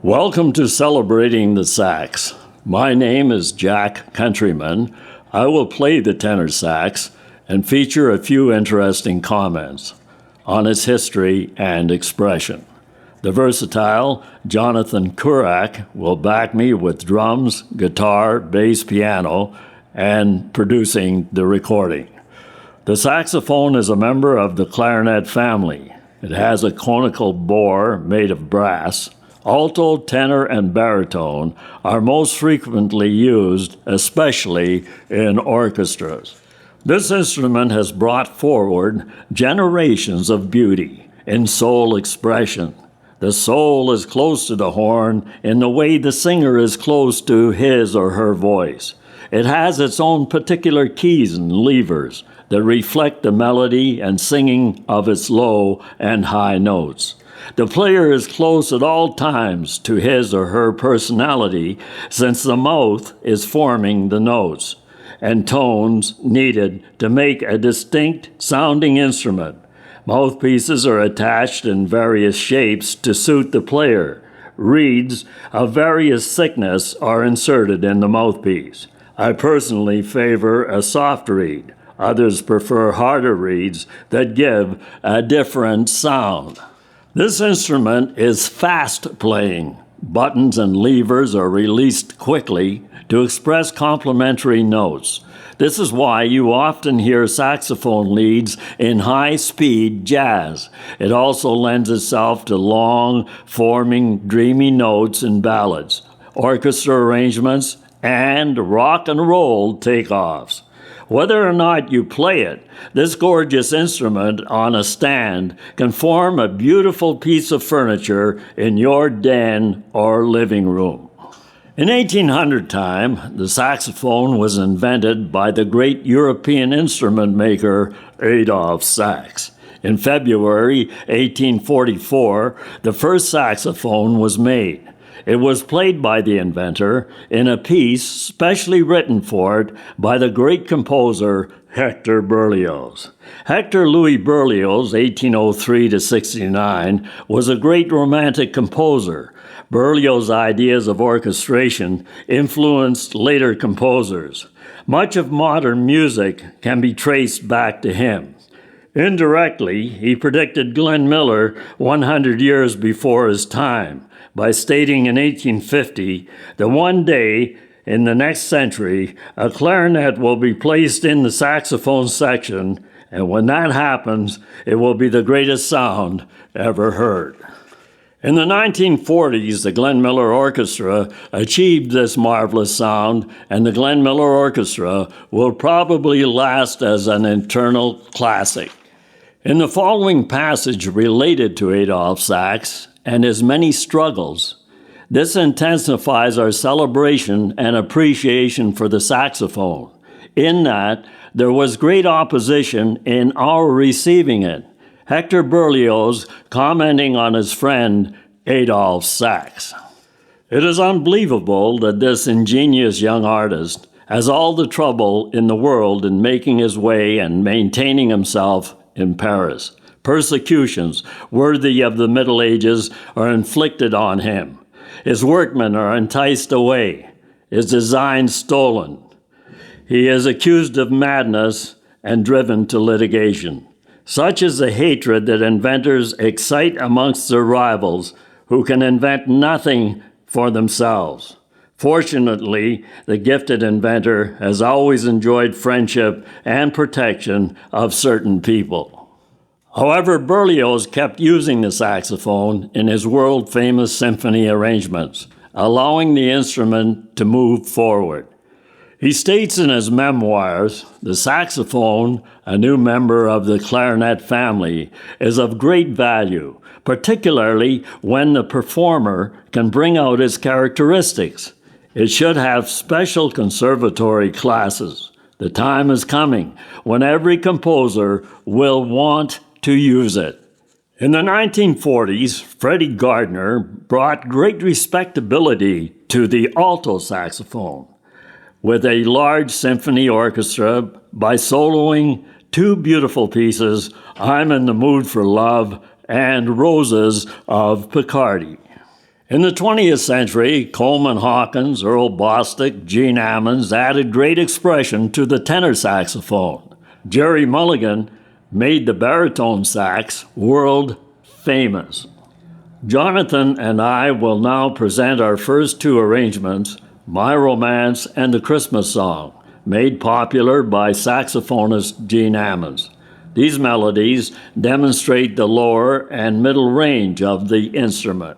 Welcome to Celebrating the Sax. My name is Jack Countryman. I will play the tenor sax and feature a few interesting comments on its history and expression. The versatile Jonathan Kurak will back me with drums, guitar, bass, piano, and producing the recording. The saxophone is a member of the clarinet family. It has a conical bore made of brass. Alto, tenor, and baritone are most frequently used, especially in orchestras. This instrument has brought forward generations of beauty in soul expression. The soul is close to the horn in the way the singer is close to his or her voice. It has its own particular keys and levers that reflect the melody and singing of its low and high notes. The player is close at all times to his or her personality, since the mouth is forming the notes and tones needed to make a distinct sounding instrument. Mouthpieces are attached in various shapes to suit the player. Reeds of various thickness are inserted in the mouthpiece. I personally favor a soft reed. Others prefer harder reeds that give a different sound. This instrument is fast playing. Buttons and levers are released quickly to express complementary notes. This is why you often hear saxophone leads in high-speed jazz. It also lends itself to long, forming, dreamy notes in ballads, orchestra arrangements, and rock and roll takeoffs. Whether or not you play it, this gorgeous instrument on a stand can form a beautiful piece of furniture in your den or living room. In 1800 time, the saxophone was invented by the great European instrument maker Adolphe Sax. In February 1844, the first saxophone was made. It was played by the inventor in a piece specially written for it by the great composer Hector Berlioz. Hector Louis Berlioz, 1803-69, was a great romantic composer. Berlioz's ideas of orchestration influenced later composers. Much of modern music can be traced back to him. Indirectly, he predicted Glenn Miller 100 years before his time by stating in 1850 that one day in the next century, a clarinet will be placed in the saxophone section, and when that happens, it will be the greatest sound ever heard. In the 1940s, the Glenn Miller Orchestra achieved this marvelous sound, and the Glenn Miller Orchestra will probably last as an eternal classic. In the following passage related to Adolphe Sax and his many struggles, this intensifies our celebration and appreciation for the saxophone, in that there was great opposition in our receiving it. Hector Berlioz commenting on his friend Adolphe Sax. It is unbelievable that this ingenious young artist has all the trouble in the world in making his way and maintaining himself in Paris. Persecutions worthy of the Middle Ages are inflicted on him. His workmen are enticed away, his designs stolen. He is accused of madness and driven to litigation. Such is the hatred that inventors excite amongst their rivals, who can invent nothing for themselves. Fortunately, the gifted inventor has always enjoyed friendship and protection of certain people. However, Berlioz kept using the saxophone in his world-famous symphony arrangements, allowing the instrument to move forward. He states in his memoirs, "The saxophone, a new member of the clarinet family, is of great value, particularly when the performer can bring out its characteristics. It should have special conservatory classes. The time is coming when every composer will want to use it." In the 1940s, Freddie Gardner brought great respectability to the alto saxophone with a large symphony orchestra by soloing two beautiful pieces, "I'm in the Mood for Love" and "Roses of Picardy." In the 20th century, Coleman Hawkins, Earl Bostic, Gene Ammons added great expression to the tenor saxophone. Jerry Mulligan made the baritone sax world famous. Jonathan and I will now present our first two arrangements, My Romance and the Christmas Song, made popular by saxophonist Gene Ammons. These melodies demonstrate the lower and middle range of the instrument.